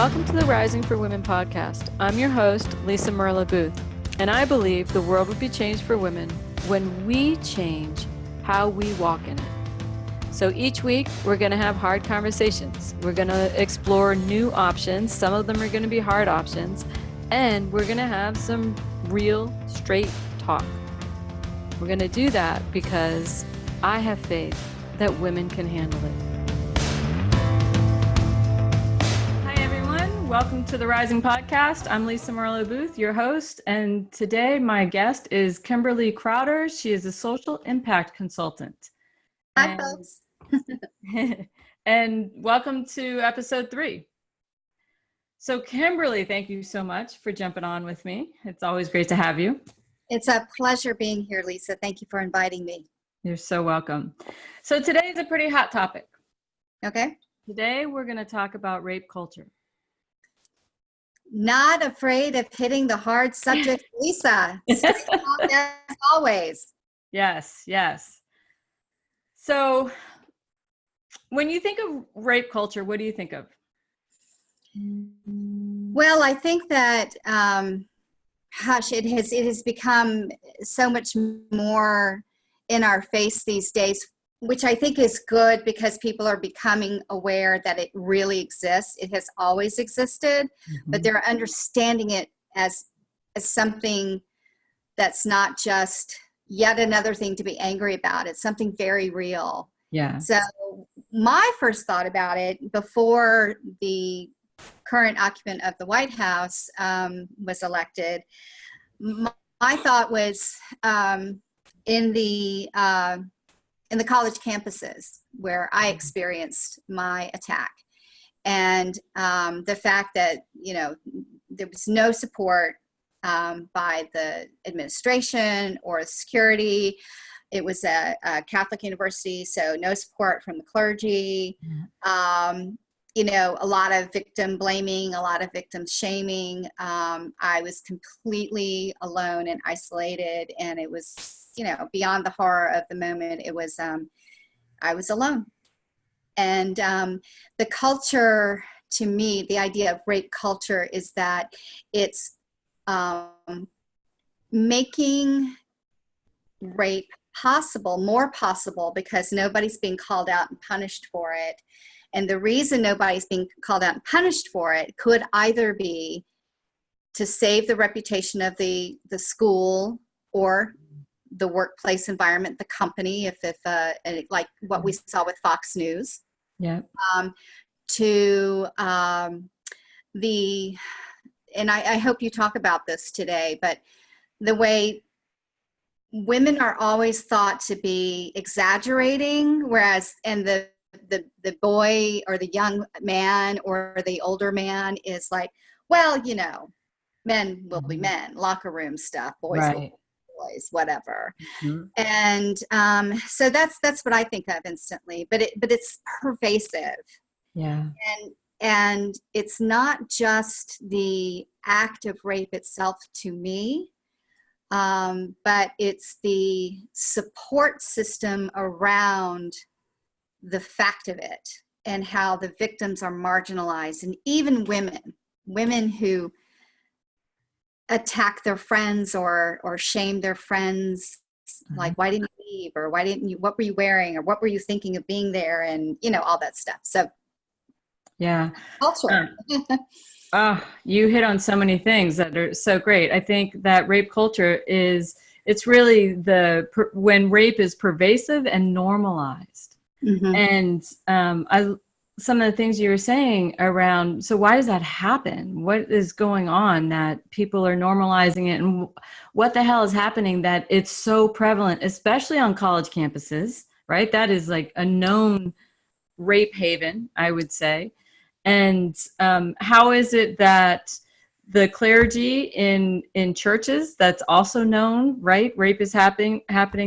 Welcome to the Rising for Women podcast. I'm your host, Lisa Merlo-Booth, and I believe the world would be changed for women when we change how we walk in it. So each week, we're going to have hard conversations. We're going to explore new options. Some of them are going to be hard options, and we're going to have some real, straight talk. We're going to do that because I have faith that women can handle it. Welcome to the Rising Podcast. I'm Lisa Merlo-Booth, your host, and today my guest is Kimberly Crowder. She is a social impact consultant. Hi, folks. And welcome to episode 3. So Kimberly, thank you so much for jumping on with me. It's always great to have you. It's a pleasure being here, Lisa. Thank you for inviting me. You're so welcome. So today is a pretty hot topic. Okay. Today we're going to talk about rape culture. Not afraid of hitting the hard subject, Lisa. Straight talk as always. Yes, yes. So when you think of rape culture, what do you think of? Well, I think that, it has become so much more in our face these days, which I think is good because people are becoming aware that it really exists. It has always existed, but they're understanding it as something that's not just yet another thing to be angry about. It's something very real. Yeah. So my first thought about it before the current occupant of the White House was elected, my thought was in the college campuses where I experienced my attack. And the fact that, there was no support by the administration or security. It was a Catholic university, so no support from the clergy. A lot of victim blaming, a lot of victim shaming. I was completely alone and isolated, and it was, beyond the horror of the moment. It was, I was alone. And the culture, to me, the idea of rape culture is that it's making rape more possible, because nobody's being called out and punished for it. And the reason nobody's being called out and punished for it could either be to save the reputation of the school or the workplace environment, the company, if like what we saw with Fox News. Yeah. And I hope you talk about this today, but the way women are always thought to be exaggerating, and the boy or the young man or the older man is like, well, men will be men, locker room stuff, boys will be boys, whatever. And so that's what I think of instantly, but it's pervasive. Yeah. And it's not just the act of rape itself to me, but it's the support system around the fact of it and how the victims are marginalized. And even women who attack their friends or shame their friends, like, why didn't you leave? Or what were you wearing? Or what were you thinking of being there? And, all that stuff. So yeah. Culture. You hit on so many things that are so great. I think that rape culture it's really when rape is pervasive and normalized. And some of the things you were saying around, so why does that happen? What is going on that people are normalizing it, and what the hell is happening that it's so prevalent, especially on college campuses, right? That is like a known rape haven, I would say. And how is it that the clergy in churches, that's also known, right? Rape is happening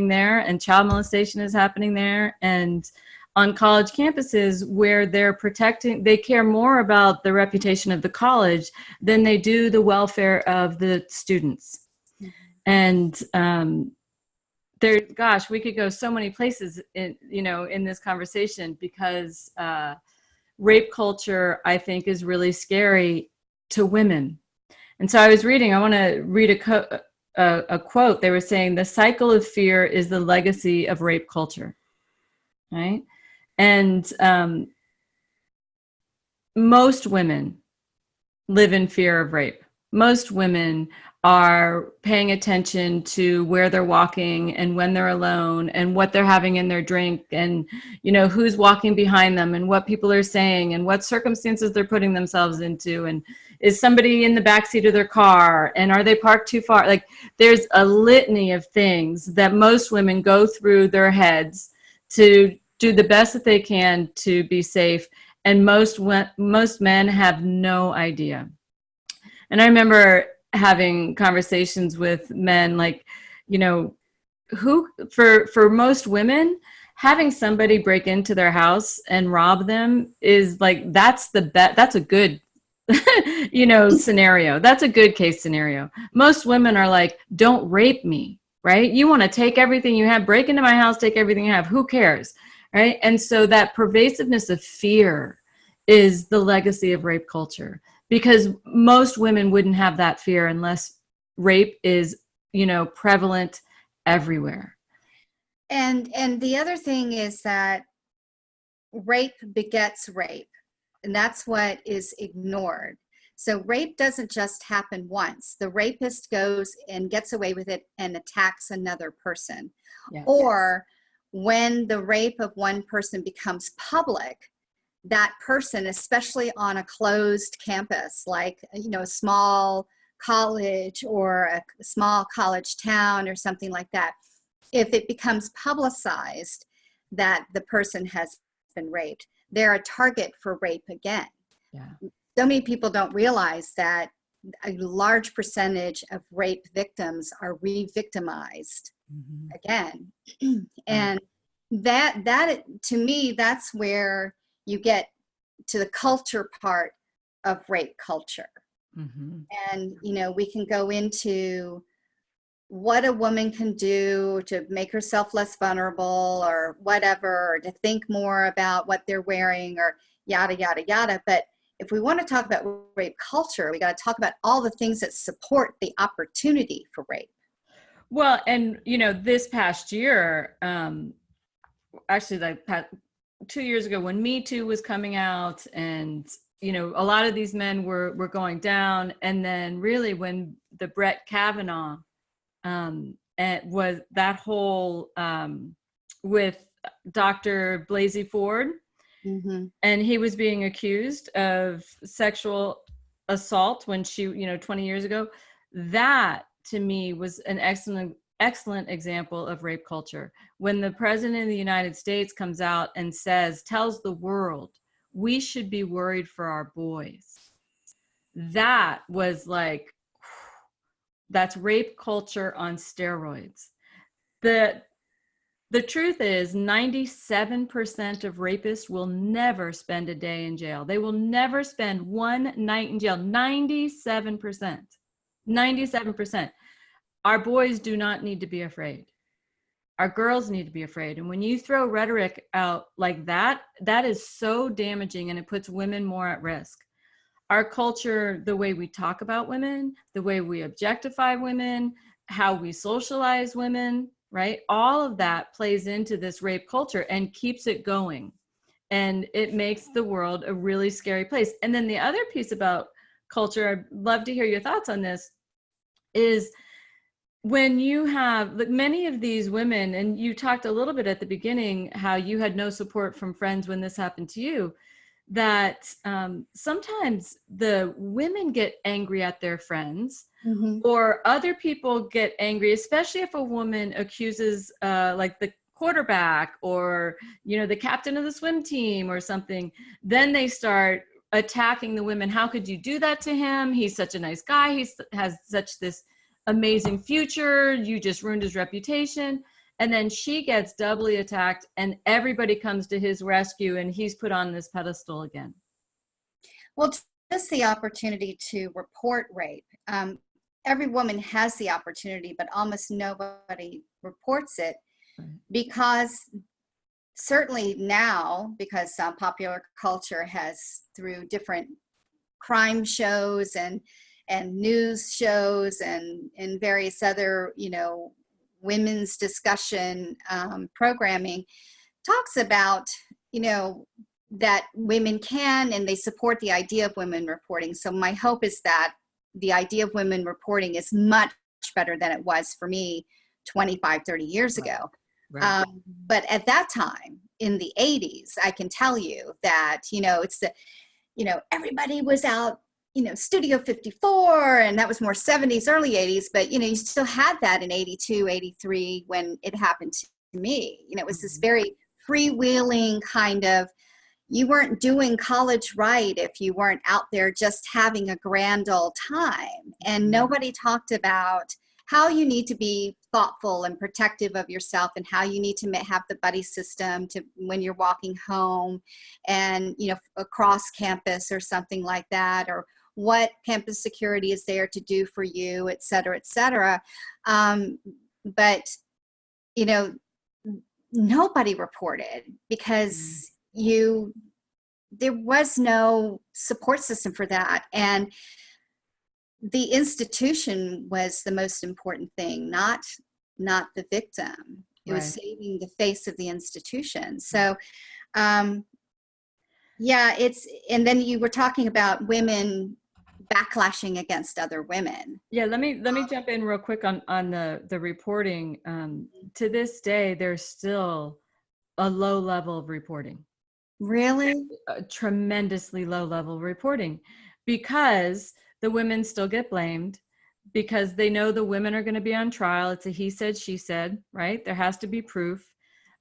there, and child molestation is happening there. And on college campuses where they care more about the reputation of the college than they do the welfare of the students. And we could go so many places in this conversation, because rape culture, I think, is really scary to women. And so I was reading, I want to read a quote. They were saying the cycle of fear is the legacy of rape culture, right? And most women live in fear of rape. Most women are paying attention to where they're walking and when they're alone and what they're having in their drink and, you know, who's walking behind them and what people are saying and what circumstances they're putting themselves into. And is somebody in the backseat of their car? And are they parked too far? Like, there's a litany of things that most women go through their heads to do the best that they can to be safe. And most men have no idea. And I remember having conversations with men, like, you know, who for most women, having somebody break into their house and rob them is like, that's a good you know, scenario. That's a good case scenario. Most women are like, don't rape me, right? You want to take everything you have, break into my house, take everything you have, who cares, right? And so that pervasiveness of fear is the legacy of rape culture, because most women wouldn't have that fear unless rape is, you know, prevalent everywhere. And the other thing is that rape begets rape, and that's what is ignored. So rape doesn't just happen once. The rapist goes and gets away with it and attacks another person. Yeah. Or when the rape of one person becomes public, that person, especially on a closed campus, like, you know, a small college or a small college town or something like that, if it becomes publicized that the person has been raped, they're a target for rape again. Yeah. So many people don't realize that a large percentage of rape victims are re-victimized again. And that to me, that's where you get to the culture part of rape culture. And, you know, we can go into what a woman can do to make herself less vulnerable or whatever, or to think more about what they're wearing or yada, yada, yada. But if we want to talk about rape culture, we got to talk about all the things that support the opportunity for rape. Well, and, you know, this past year, actually, like 2 years ago, when Me Too was coming out, and, you know, a lot of these men were going down. And then really when the Brett Kavanaugh and was that whole with Dr. Blasey Ford, and he was being accused of sexual assault when she, you know, 20 years ago. That to me was an excellent example of rape culture. When the president of the United States comes out and tells the world, we should be worried for our boys. That was like, that's rape culture on steroids. The truth is 97% of rapists will never spend a day in jail. They will never spend one night in jail. 97%. 97%. Our boys do not need to be afraid. Our girls need to be afraid. And when you throw rhetoric out like that, that is so damaging, and it puts women more at risk. Our culture, the way we talk about women, the way we objectify women, how we socialize women, right? All of that plays into this rape culture and keeps it going. And it makes the world a really scary place. And then the other piece about culture, I'd love to hear your thoughts on this, is when you have many of these women, and you talked a little bit at the beginning how you had no support from friends when this happened to you, that sometimes the women get angry at their friends, or other people get angry, especially if a woman accuses like the quarterback or, you know, the captain of the swim team or something. Then they start attacking the women. How could you do that to him? He's such a nice guy. He has such this amazing future. You just ruined his reputation. And then she gets doubly attacked, and everybody comes to his rescue, and he's put on this pedestal again. Well, just the opportunity to report rape. Every woman has the opportunity, but almost nobody reports it because certainly now, because popular culture has, through different crime shows and news shows and various other, women's discussion programming, talks about, that women can, and they support the idea of women reporting. So my hope is that the idea of women reporting is much better than it was for me 25, 30 years ago. Right. But at that time, in the 80s, I can tell you that, it's the, everybody was out, Studio 54, and that was more 70s, early 80s, but, you still had that in 82, 83 when it happened to me. It was this very freewheeling kind of, you weren't doing college right if you weren't out there just having a grand old time. And nobody talked about how you need to be thoughtful and protective of yourself, and how you need to have the buddy system to when you're walking home and, across campus or something like that, or what campus security is there to do for you, et cetera, et cetera. But, nobody reported because there was no support system for that. And the institution was the most important thing, not the victim. It was saving the face of the institution. So, and then you were talking about women backlashing against other women. Yeah, let me jump in real quick on the reporting. To this day, there's still a low level of reporting. Really? A tremendously low level of reporting, because the women still get blamed, because they know the women are going to be on trial. It's a he said, she said, right? There has to be proof.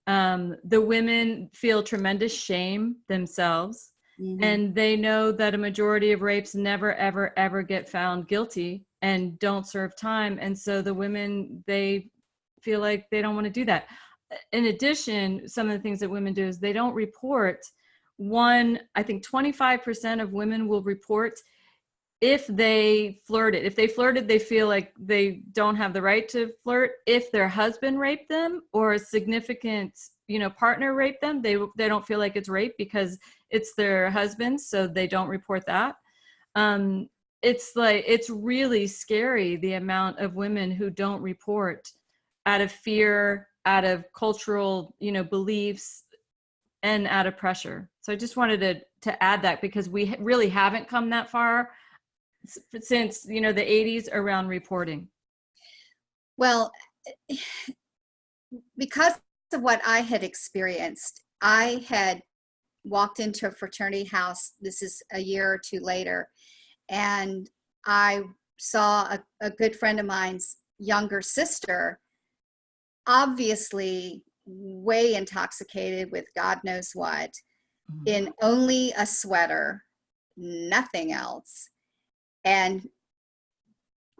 The women feel tremendous shame themselves. And they know that a majority of rapes never, ever, ever get found guilty and don't serve time. And so the women, they feel like they don't want to do that. In addition, some of the things that women do is they don't report. I think 25% of women will report if they flirted. If they flirted, they feel like they don't have the right to flirt. If their husband raped them or a significant, partner raped them, they don't feel like it's rape because it's their husband, so they don't report that. It's really scary, the amount of women who don't report out of fear, out of cultural, beliefs, and out of pressure. So I just wanted to add that, because we really haven't come that far since, the 80s around reporting. Well, because of what I had experienced, I had walked into a fraternity house. This is a year or two later, and I saw a good friend of mine's younger sister, obviously way intoxicated with God knows what, in only a sweater, nothing else. And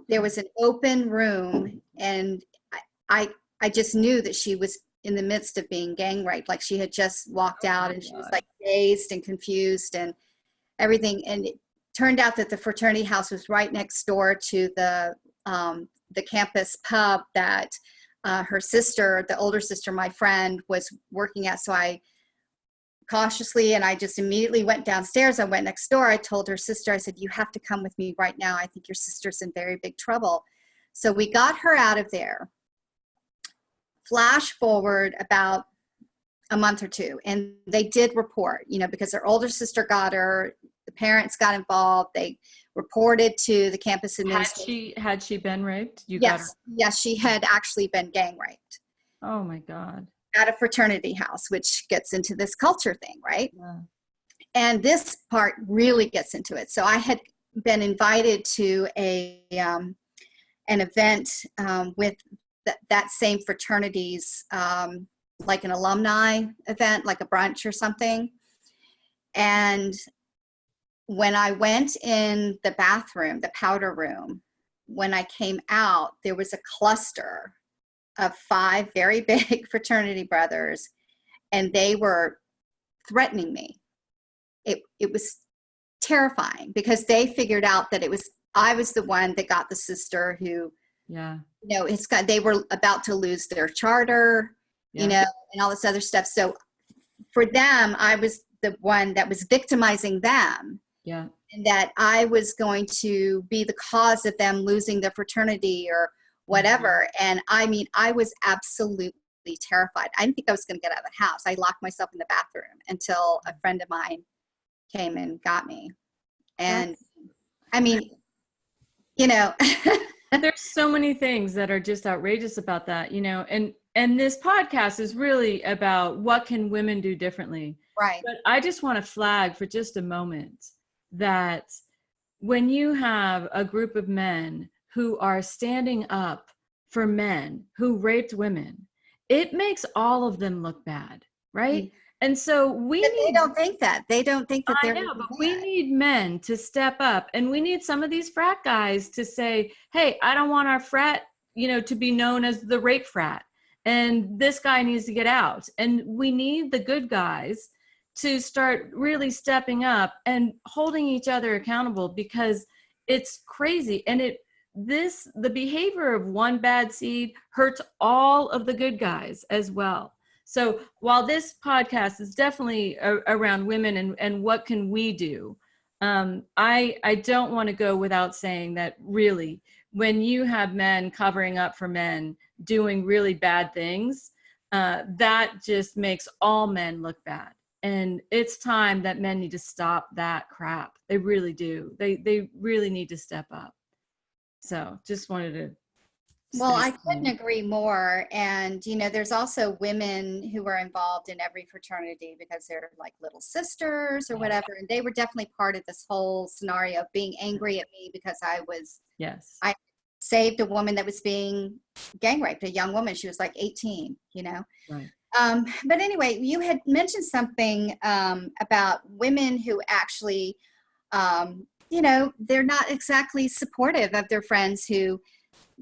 there was an open room, and I just knew that she was in the midst of being gang raped. Like, she had just walked out, and she was like dazed and confused and everything. And it turned out that the fraternity house was right next door to the campus pub that her sister, the older sister, my friend, was working at. So I cautiously, and I just immediately went downstairs. I went next door. I told her sister, I said, you have to come with me right now. I think your sister's in very big trouble. So we got her out of there. Flash forward about a month or two, and they did report, because her older sister got her, the parents got involved. They reported to the campus administration. Had she been raped? Yes, she had actually been gang raped. Oh my God. At a fraternity house, which gets into this culture thing, right? Yeah. And this part really gets into it. So I had been invited to an event with that same fraternity's, like an alumni event, like a brunch or something. And when I went in the bathroom, the powder room, when I came out, there was a cluster of 5 very big fraternity brothers, and they were threatening me. It was terrifying, because they figured out that I was the one that got the sister who, they were about to lose their charter, and all this other stuff. So for them, I was the one that was victimizing them. Yeah. And that I was going to be the cause of them losing their fraternity or whatever. And I mean, I was absolutely terrified. I didn't think I was going to get out of the house. I locked myself in the bathroom until a friend of mine came and got me. And I mean, you know, there's so many things that are just outrageous about that, you know, and this podcast is really about what can women do differently. right. But I just want to flag for just a moment that when you have a group of men who are standing up for men who raped women, it makes all of them look bad, right? Mm-hmm. And so they don't think that. They don't think that they're but we need men to step up, and we need some of these frat guys to say, hey, I don't want our frat, you know, to be known as the rape frat, and this guy needs to get out. And we need the good guys to start really stepping up and holding each other accountable, because it's crazy. And the behavior of one bad seed hurts all of the good guys as well. So while this podcast is definitely around women and what can we do, I don't want to go without saying that really, when you have men covering up for men doing really bad things, that just makes all men look bad. And it's time that men need to stop that crap. They really do. They really need to step up. So just wanted to. Well, I couldn't agree more. And, you know, there's also women who are involved in every fraternity because they're like little sisters or whatever. And they were definitely part of this whole scenario of being angry at me because I saved a woman that was being gang raped, a young woman. She was like 18, you know. Right. But anyway, you had mentioned something about women who actually, you know, they're not exactly supportive of their friends who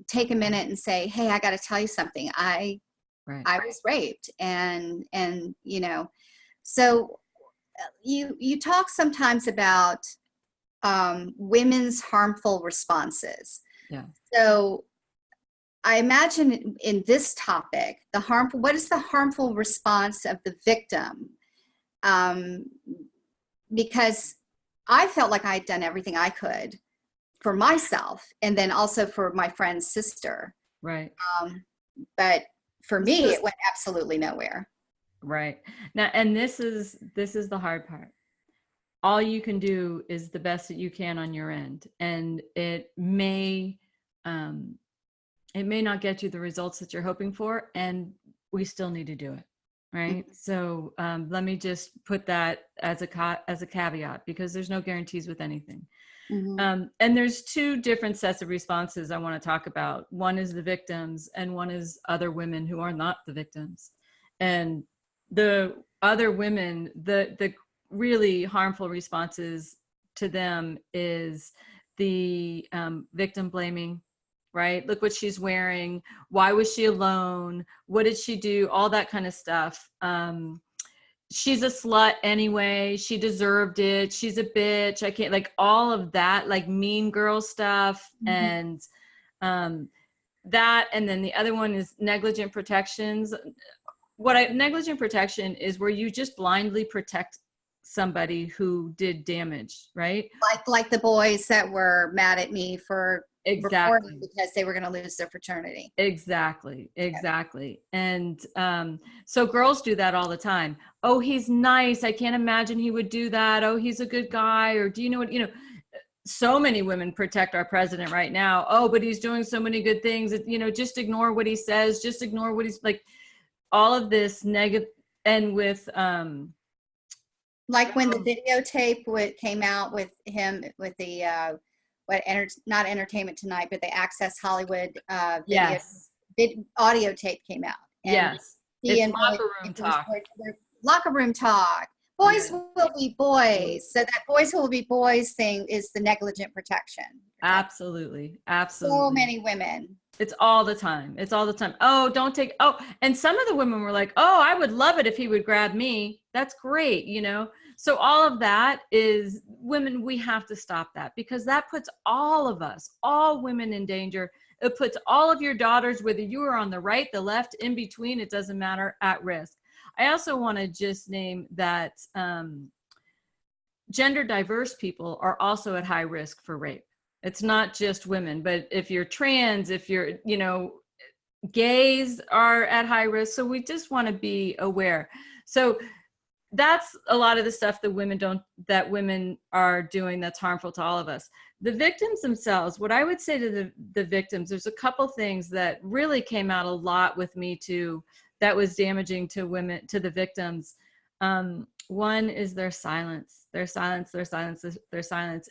take a minute and say, hey, I got to tell you something. I was raped. And, you know, so you talk sometimes about women's harmful responses. Yeah. So I imagine in this topic, what is the harmful response of the victim? Because I felt like I had done everything I could for myself, and then also for my friend's sister. Right. But for me, it went absolutely nowhere. Right. Now, and this is the hard part. All you can do is the best that you can on your end, and it may not get you the results that you're hoping for, and we still need to do it. Right. Mm-hmm. So let me just put that as a caveat, because there's no guarantees with anything. Mm-hmm. And there's two different sets of responses I want to talk about. One is the victims, and one is other women who are not the victims. And the other women, the really harmful responses to them is the victim blaming, right? Look what she's wearing. Why was she alone? What did she do? All that kind of stuff. She's a slut anyway. She deserved it. She's a bitch. I can't, like, all of that, like mean girl stuff. Mm-hmm. And that, and then the other one is negligent protections. Negligent protection is where you just blindly protect somebody who did damage, right? Like the boys that were mad at me for reporting because they were going to lose their fraternity. Exactly. And so girls do that all the time. Oh, he's nice. I can't imagine he would do that. Oh, he's a good guy. Or do you know what, you know, so many women protect our president right now. Oh, but he's doing so many good things. You know, just ignore what he says. Just ignore what he's like. All of this negative, and with like when the videotape came out with him with the not Entertainment Tonight, but the Access Hollywood audio tape came out. And yes, it's locker room talk. Locker room talk. Boys will be boys. So that boys will be boys thing is the negligent protection. Absolutely. So many women. It's all the time. Oh, don't take. Oh, and some of the women were like, oh, I would love it if he would grab me. That's great. You know? So all of that is women. We have to stop that, because that puts all of us, all women, in danger. It puts all of your daughters, whether you are on the right, the left, in between, it doesn't matter, at risk. I also want to just name that gender diverse people are also at high risk for rape. It's not just women, but if you're trans, if you're, gays are at high risk. So we just want to be aware. So that's a lot of the stuff that women are doing that's harmful to all of us. The victims themselves, what I would say to the victims, there's a couple things that really came out a lot with Me Too that was damaging to women, to the victims. One is their silence.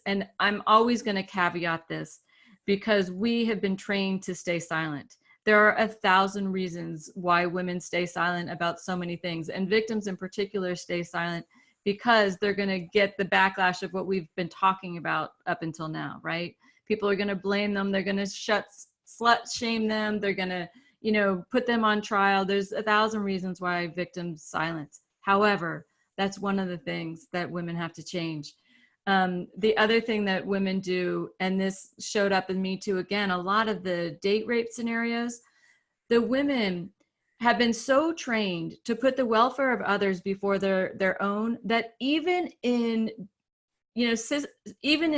And I'm always going to caveat this because we have been trained to stay silent. There are 1,000 reasons why women stay silent about so many things, and victims in particular stay silent because they're going to get the backlash of what we've been talking about up until now, right? People are going to blame them. They're going to slut shame them. They're going to, put them on trial. There's 1,000 reasons why victims silence. However, that's one of the things that women have to change. The other thing that women do, and this showed up in Me Too again, a lot of the date rape scenarios, the women have been so trained to put the welfare of others before their own, that even in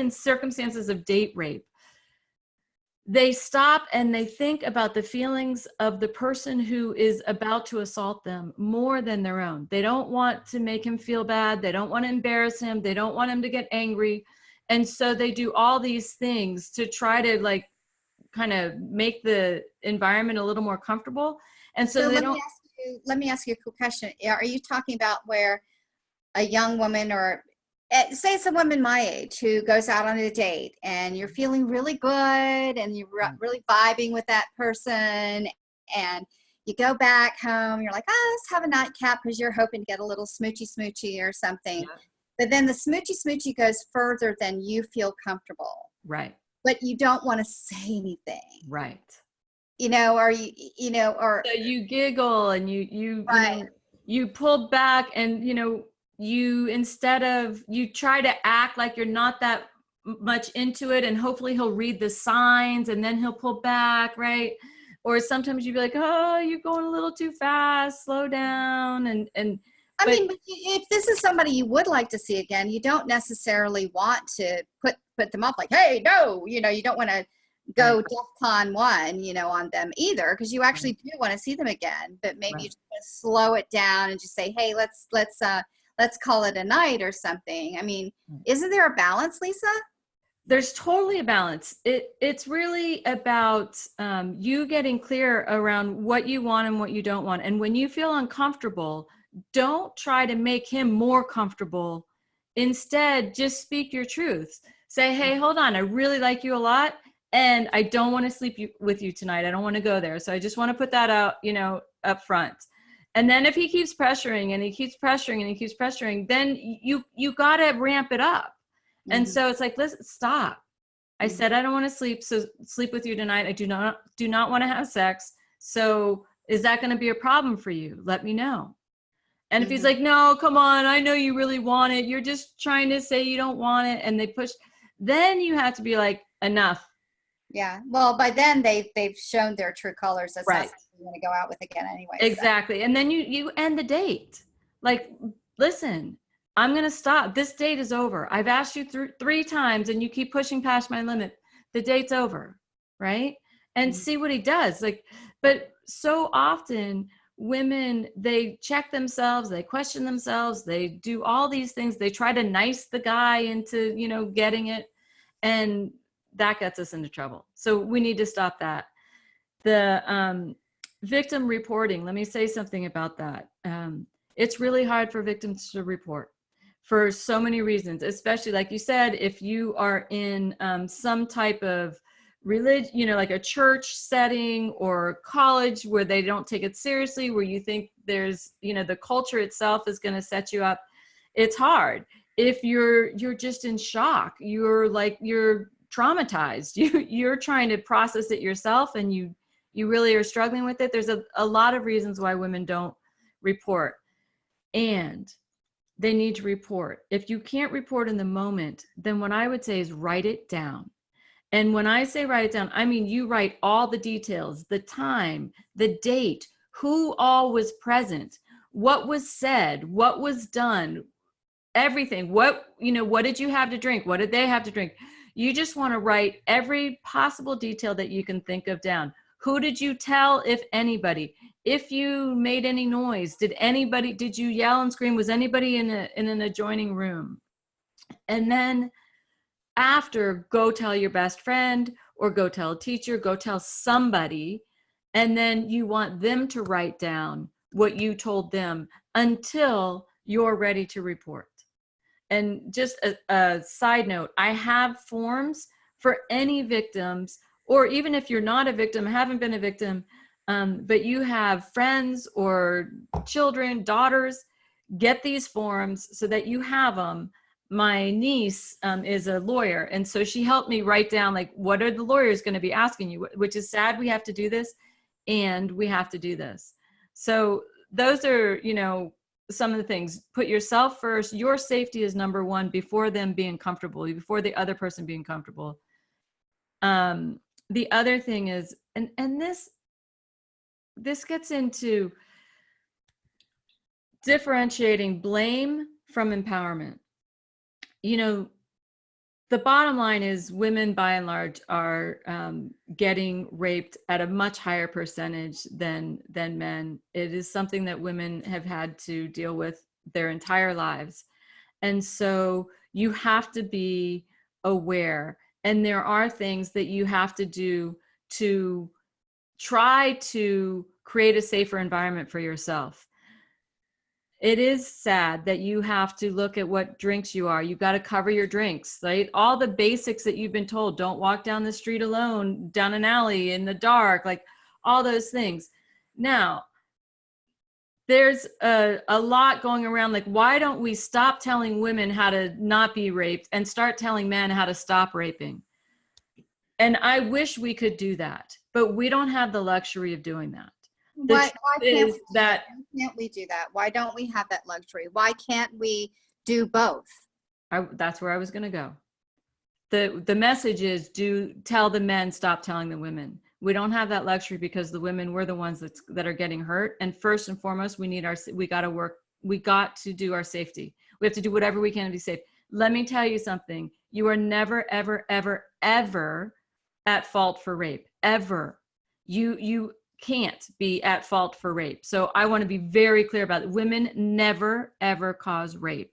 circumstances of date rape, they stop and they think about the feelings of the person who is about to assault them more than their own. They don't want to make him feel bad. They don't want to embarrass him. They don't want him to get angry. And so they do all these things to try to kind of make the environment a little more comfortable. And so they don't. Let me ask you a quick question. Are you talking about where a young woman, or say it's a woman my age, who goes out on a date and you're feeling really good and you're really vibing with that person, and you go back home, you're like, let's have a nightcap because you're hoping to get a little smoochy or something. Yeah. But then the smoochy goes further than you feel comfortable. Right. But you don't want to say anything. Right. Or so you giggle and you right. You pull back and, you try to act like you're not that much into it, and hopefully he'll read the signs and then he'll pull back, right? Or sometimes you'd be like, oh, you're going a little too fast, slow down. I mean, if this is somebody you would like to see again, you don't necessarily want to put them up like, hey, no, you don't want to go right. DEFCON 1, on them either, because you actually do want to see them again, but maybe you just want to slow it down and just say, hey, let's call it a night or something. I mean, isn't there a balance, Lisa? There's totally a balance. It's really about you getting clear around what you want and what you don't want. And when you feel uncomfortable, don't try to make him more comfortable. Instead, just speak your truth. Say, hey, hold on, I really like you a lot, and I don't want to sleep with you tonight. I don't want to go there. So I just want to put that out, up front. And then if he keeps pressuring and he keeps pressuring and he keeps pressuring, then you got to ramp it up. Mm-hmm. And so it's like, listen, stop. I said, I don't want to sleep with you tonight. I do not want to have sex. So is that going to be a problem for you? Let me know. And if he's like, no, come on, I know you really want it. You're just trying to say you don't want it. And they push, then you have to be like, enough. Yeah. Well, by then they've shown their true colors. That's right. Not something you want to go out with again anyway. Exactly. So. And then you end the date. Like, listen, I'm going to stop. This date is over. I've asked you 3 times and you keep pushing past my limit. The date's over. Right. And see what he does. But so often women, they check themselves, they question themselves, they do all these things. They try to nice the guy into, getting it. And that gets us into trouble. So we need to stop that. The victim reporting, let me say something about that. It's really hard for victims to report for so many reasons, especially like you said, if you are in some type of religion, like a church setting or college where they don't take it seriously, where you think there's, the culture itself is going to set you up. It's hard. If you're just in shock, you're traumatized, you're trying to process it yourself and you really are struggling with it. There's a lot of reasons why women don't report, and they need to report. If you can't report in the moment, then what I would say is write it down. And when I say write it down, I mean you write all the details, the time, the date, who all was present, what was said, what was done, everything. What did you have to drink? What did they have to drink? You just want to write every possible detail that you can think of down. Who did you tell, if anybody? If you made any noise, did you yell and scream? Was anybody in an adjoining room? And then after, go tell your best friend, or go tell a teacher, go tell somebody. And then you want them to write down what you told them until you're ready to report. And just a side note, I have forms for any victims, or even if you're not a victim, haven't been a victim, but you have friends or children, daughters, get these forms so that you have them. My niece is a lawyer, and so she helped me write down, like, what are the lawyers going to be asking you, which is sad. We have to do this, and we have to do this. So those are, some of the things. Put yourself first. Your safety is number one before them being comfortable, before the other person being comfortable. The other thing is, and this gets into differentiating blame from empowerment. The bottom line is women by and large are getting raped at a much higher percentage than men. It is something that women have had to deal with their entire lives. And so you have to be aware. And there are things that you have to do to try to create a safer environment for yourself. It is sad that you have to look at what drinks you are. You've got to cover your drinks, right? All the basics that you've been told. Don't walk down the street alone, down an alley in the dark, like all those things. Now, there's a lot going around, like, why don't we stop telling women how to not be raped and start telling men how to stop raping? And I wish we could do that, but we don't have the luxury of doing that. Why can't we do that? Why don't we have that luxury? Why can't we do both? That's where I was going to go. The message is, tell the men, stop telling the women. We don't have that luxury because the women, we're the ones that are getting hurt. And first and foremost, we got to do our safety. We have to do whatever we can to be safe. Let me tell you something. You are never, ever, ever, ever at fault for rape. Ever. You can't be at fault for rape. So I want to be very clear about it. Women never, ever cause rape.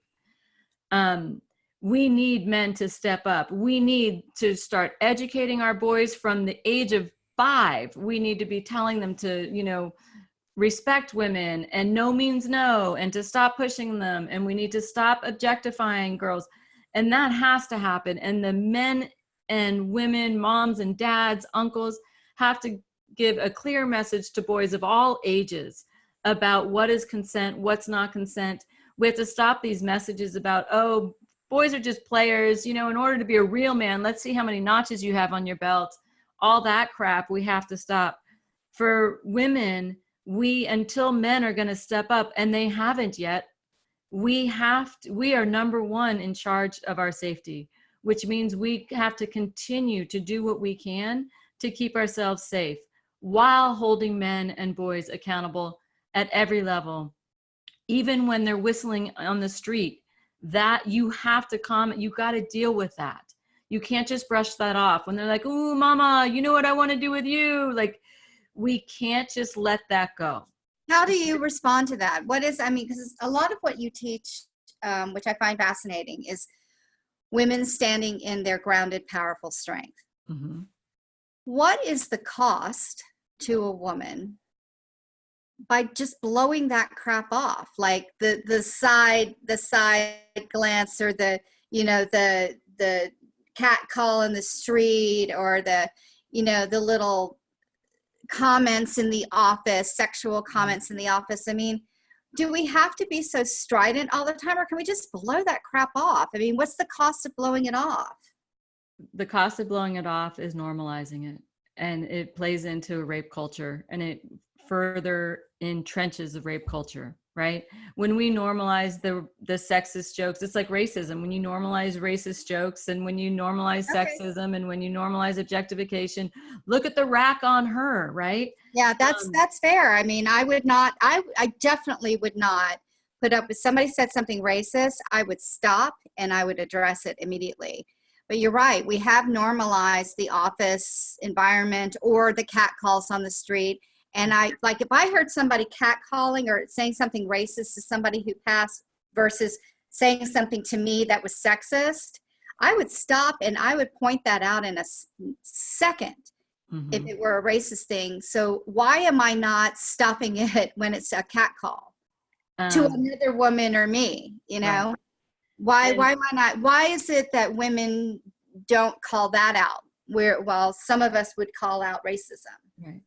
We need men to step up. We need to start educating our boys from the age of 5. We need to be telling them to, respect women, and no means no, and to stop pushing them. And we need to stop objectifying girls. And that has to happen. And the men and women, moms and dads, uncles, have to give a clear message to boys of all ages about what is consent, what's not consent. We have to stop these messages about, oh, boys are just players. In order to be a real man, let's see how many notches you have on your belt. All that crap we have to stop. For women, until men are going to step up, and they haven't yet, we are number one in charge of our safety, which means we have to continue to do what we can to keep ourselves safe, while holding men and boys accountable at every level. Even when they're whistling on the street, that you have to comment, you got to deal with that. You can't just brush that off when they're like, "Ooh, mama, you know what I want to do with you?" Like, we can't just let that go. How do you respond to that? Because a lot of what you teach, which I find fascinating, is women standing in their grounded, powerful strength. Mm-hmm. What is the cost to a woman by just blowing that crap off, like the side glance, or the cat call in the street, or the little comments in the office, sexual comments in the office? Do we have to be so strident all the time, or can we just blow that crap off? What's the cost of blowing it off? The cost of blowing it off is normalizing it. And it plays into a rape culture, and it further entrenches the rape culture. right? When we normalize the sexist jokes, it's like racism. When you normalize racist jokes, and when you normalize sexism, and when you normalize objectification, look at the rack on her, right? Yeah, that's fair. I mean, I would not, I definitely would not put up, if somebody said something racist, I would stop and I would address it immediately. But you're right, we have normalized the office environment or the cat calls on the street. And I, like, if I heard somebody catcalling or saying something racist to somebody who passed versus saying something to me that was sexist, I would stop and I would point that out in a second. Mm-hmm. If it were a racist thing. So why am I not stopping it when it's a cat call to another woman or me, you know? Right. Why am I not? Why is it that women don't call that out? While some of us would call out racism. Right.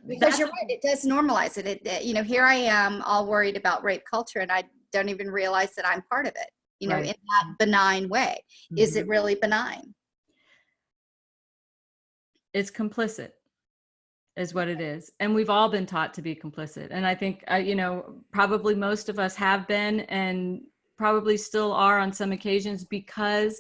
Because you're right, it does normalize it. You know, here I am all worried about rape culture and I don't even realize that I'm part of it, you know, in that benign way. Mm-hmm. Is it really benign? It's complicit is what it is. And we've all been taught to be complicit. And I think, you know, probably most of us have been and probably still are on some occasions, because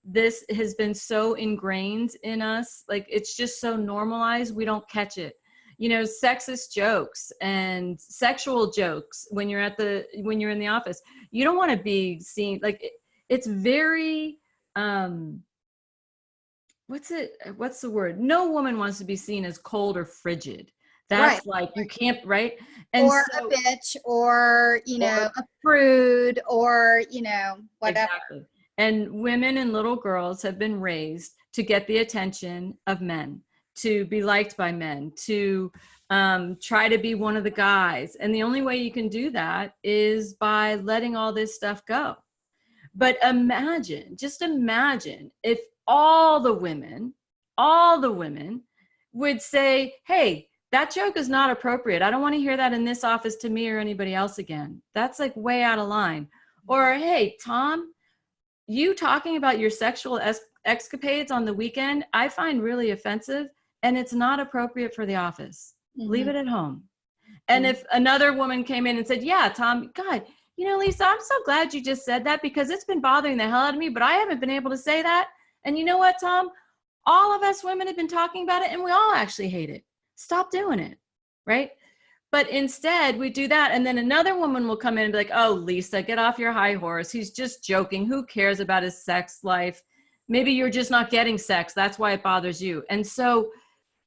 this has been so ingrained in us. Like, it's just so normalized, we don't catch it. You know, sexist jokes and sexual jokes when you're in the office, you don't want to be seen. Like, it's very, what's the word? No woman wants to be seen as cold or frigid. That's like, you can't, right? And or so, a bitch, or, you know, a prude, or, you know, whatever. Exactly. And women and little girls have been raised to get the attention of men, to be liked by men, to try to be one of the guys. And the only way you can do that is by letting all this stuff go. But just imagine if all the women would say, hey, that joke is not appropriate. I don't want to hear that in this office to me or anybody else again. That's like way out of line. Or, hey, Tom, you talking about your sexual escapades on the weekend, I find really offensive, and it's not appropriate for the office. Mm-hmm. Leave it at home. And if another woman came in and said, yeah, Tom, God, you know, Lisa, I'm so glad you just said that, because it's been bothering the hell out of me, but I haven't been able to say that. And you know what, Tom? All of us women have been talking about it, and we all actually hate it. Stop doing it, right? But instead, we do that, and then another woman will come in and be like, oh, Lisa, get off your high horse. He's just joking. Who cares about his sex life? Maybe you're just not getting sex. That's why it bothers you. And so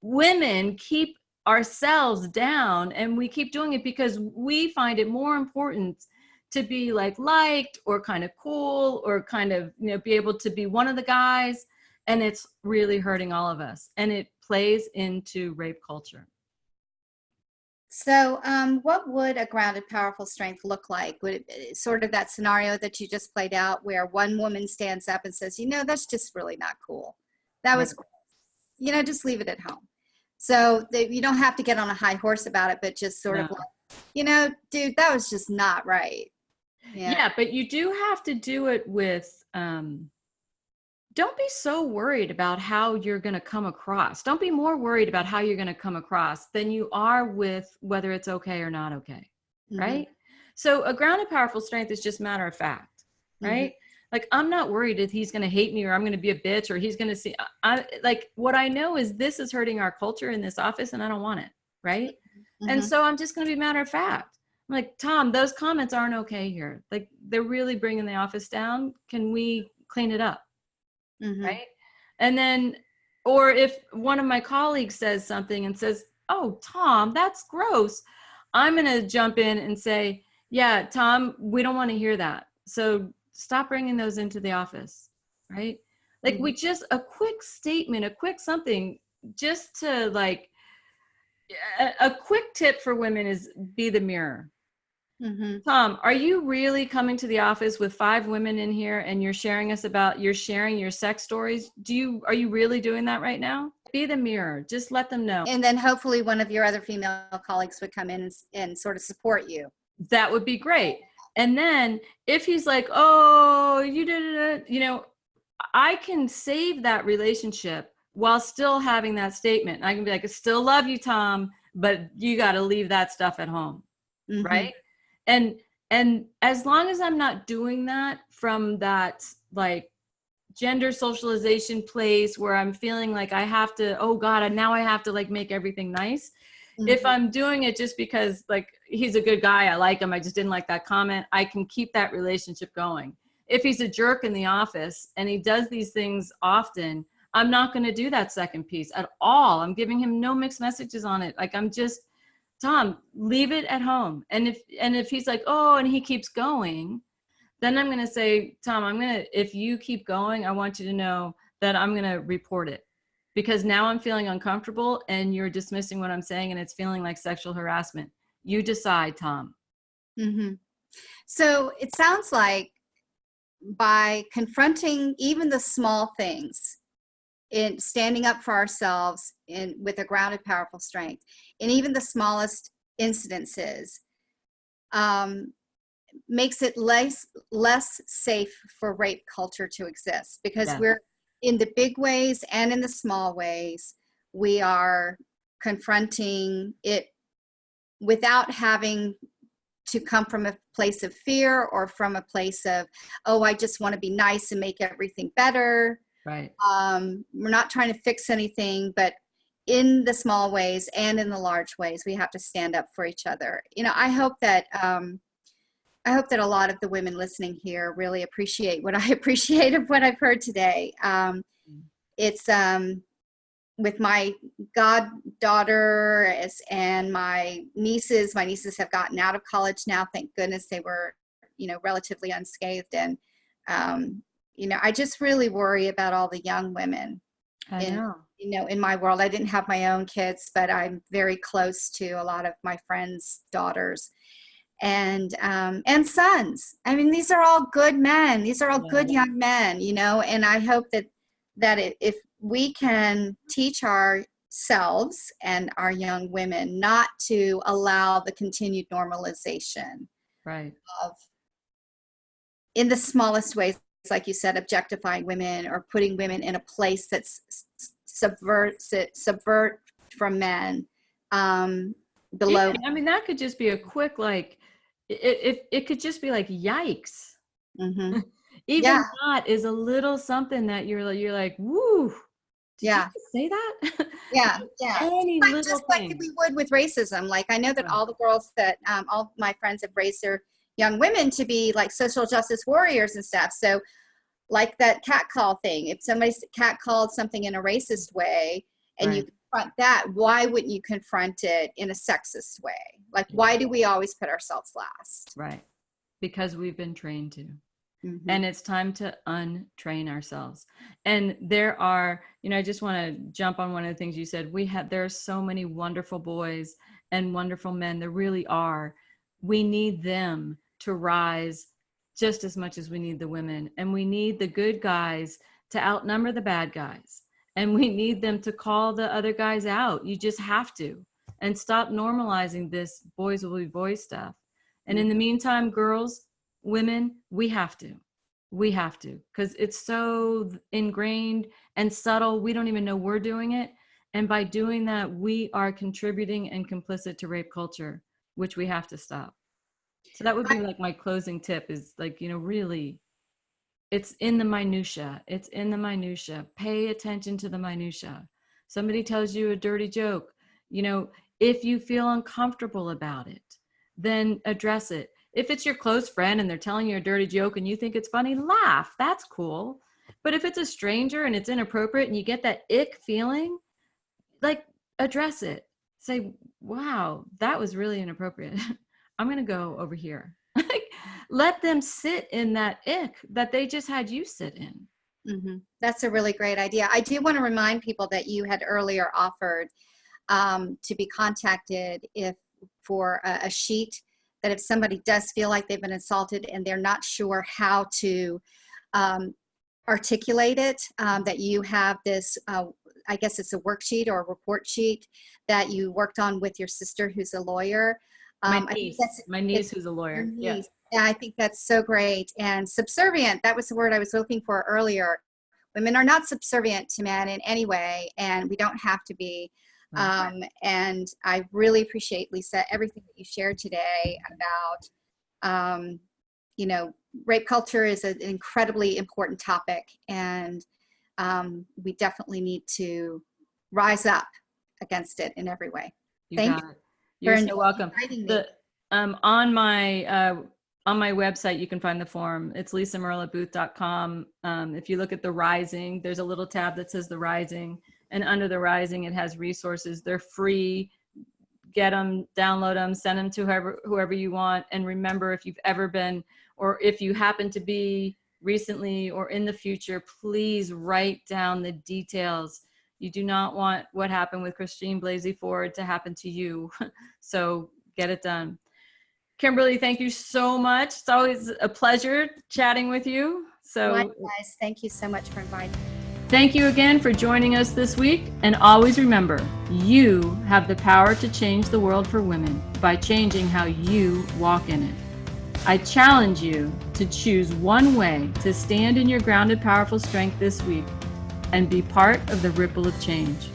women keep ourselves down, and we keep doing it because we find it more important to be liked or kind of cool, or kind of, you know, be able to be one of the guys. And it's really hurting all of us. And it plays into rape culture. So what would a grounded, powerful strength look like? Would it sort of that scenario that you just played out, where one woman stands up and says, you know, that's just really not cool. That was, you know, just leave it at home. So you don't have to get on a high horse about it, but just sort of like, you know, dude, that was just not right. Yeah, but you do have to do it with, don't be so worried about how you're going to come across. Don't be more worried about how you're going to come across than you are with whether it's okay or not okay, right? So a grounded, powerful strength is just matter of fact, right? Like, I'm not worried if he's going to hate me, or I'm going to be a bitch, or he's going to see, like, what I know is this is hurting our culture in this office, and I don't want it, right? And so I'm just going to be matter of fact. I'm like, Tom, those comments aren't okay here. Like, they're really bringing the office down. Can we clean it up? Right? And then, or if one of my colleagues says something and says, oh, Tom, that's gross, I'm going to jump in and say, yeah, Tom, we don't want to hear that. So stop bringing those into the office, right? Like, we just, a quick statement, a quick something, just to, like, a quick tip for women is be the mirror. Tom, are you really coming to the office with 5 women in here and you're sharing your sex stories? Are you really doing that right now? Be the mirror. Just let them know. And then hopefully one of your other female colleagues would come in and sort of support you. That would be great. And then if he's like, oh, you did it, you know, I can save that relationship while still having that statement. I can be like, I still love you, Tom, but you got to leave that stuff at home. Mm-hmm. right? And as long as I'm not doing that from that like gender socialization place where I'm feeling like I have to, oh God, and now I have to like make everything nice. If Mm-hmm. I'm doing it just because like he's a good guy, I like him, I just didn't like that comment, I can keep that relationship going. If he's a jerk in the office and he does these things often, I'm not going to do that second piece at all. I'm giving him no mixed messages on it. Like I'm just, Tom, leave it at home. And if he's like, oh, and he keeps going, then I'm going to say, Tom, if you keep going, I want you to know that I'm going to report it, because now I'm feeling uncomfortable and you're dismissing what I'm saying and it's feeling like sexual harassment. You decide, Tom. Mm-hmm. So it sounds like by confronting even the small things, in standing up for ourselves in with a grounded, powerful strength, in even the smallest incidences, um, makes it less safe for rape culture to exist, because Yes. we're in the big ways and in the small ways we are confronting it without having to come from a place of fear or from a place of, oh, I just want to be nice and make everything better. Right. We're not trying to fix anything, but in the small ways and in the large ways, we have to stand up for each other. You know, I hope that a lot of the women listening here really appreciate what I appreciate of what I've heard today. It's with my goddaughter and my nieces. My nieces have gotten out of college now. Thank goodness. They were, relatively unscathed. And, I just really worry about all the young women I know. in my world. I didn't have my own kids, but I'm very close to a lot of my friends' daughters and sons. I mean, these are all good men. These are all good young men, and I hope that if we can teach ourselves and our young women not to allow the continued normalization Right. of, in the smallest ways, like you said, objectifying women or putting women in a place that's subvert from men, below. Yeah, I mean, that could just be a quick, like, it could just be like, yikes. Mm-hmm. Even Yeah. that is a little something that you're like, woo, did you Yeah. just say that? Yeah. Yeah. Any Like, little just like thing. we would with racism. Like, I know that Right. all the girls that, all my friends have raised their young women to be like social justice warriors and stuff. So like that cat call thing, if somebody cat called something in a racist way and you Right. confront that, why wouldn't you confront it in a sexist way? Like, Yeah. why do we always put ourselves last? Right. Because we've been trained to. Mm-hmm. And it's time to untrain ourselves. And there are, I just want to jump on one of the things you said. There are so many wonderful boys and wonderful men. There really are. We need them to rise just as much as we need the women. And we need the good guys to outnumber the bad guys. And we need them to call the other guys out. You just have to. And stop normalizing this boys will be boys stuff. And in the meantime, girls, women, we have to, because it's so ingrained and subtle. We don't even know we're doing it. And by doing that, we are contributing and complicit to rape culture, which we have to stop. So that would be like my closing tip is like, really, it's in the minutia. It's in the minutia. Pay attention to the minutia. Somebody tells you a dirty joke, if you feel uncomfortable about it, then address it. If it's your close friend and they're telling you a dirty joke and you think it's funny, laugh. That's cool. But if it's a stranger and it's inappropriate and you get that ick feeling, like, address it. Say, wow, that was really inappropriate. I'm going to go over here. Like, let them sit in that ick that they just had you sit in. Mm-hmm. That's a really great idea. I do want to remind people that you had earlier offered to be contacted for a sheet, that if somebody does feel like they've been assaulted and they're not sure how to articulate it, that you have this, I guess it's a worksheet or a report sheet that you worked on with your sister who's a lawyer. My niece who's a lawyer. Yeah. Yeah, I think that's so great. And subservient, that was the word I was looking for earlier. Women are not subservient to men in any way, and we don't have to be. And I really appreciate, Lisa, everything that you shared today about, rape culture is an incredibly important topic, and we definitely need to rise up against it in every way. Thank you. You're so welcome. On my website, you can find the form. It's lisamerlo-booth.com. If you look at the Rising, there's a little tab that says the Rising, and under the Rising, it has resources. They're free. Get them, download them, send them to whoever you want. And remember, if you've ever been, or if you happen to be recently or in the future, please write down the details. You do not want what happened with Christine Blasey Ford to happen to you. So get it done. Kimberly, thank you so much. It's always a pleasure chatting with you. So likewise, thank you so much for inviting me. Thank you again for joining us this week. And always remember, you have the power to change the world for women by changing how you walk in it. I challenge you to choose one way to stand in your grounded, powerful strength this week and be part of the ripple of change.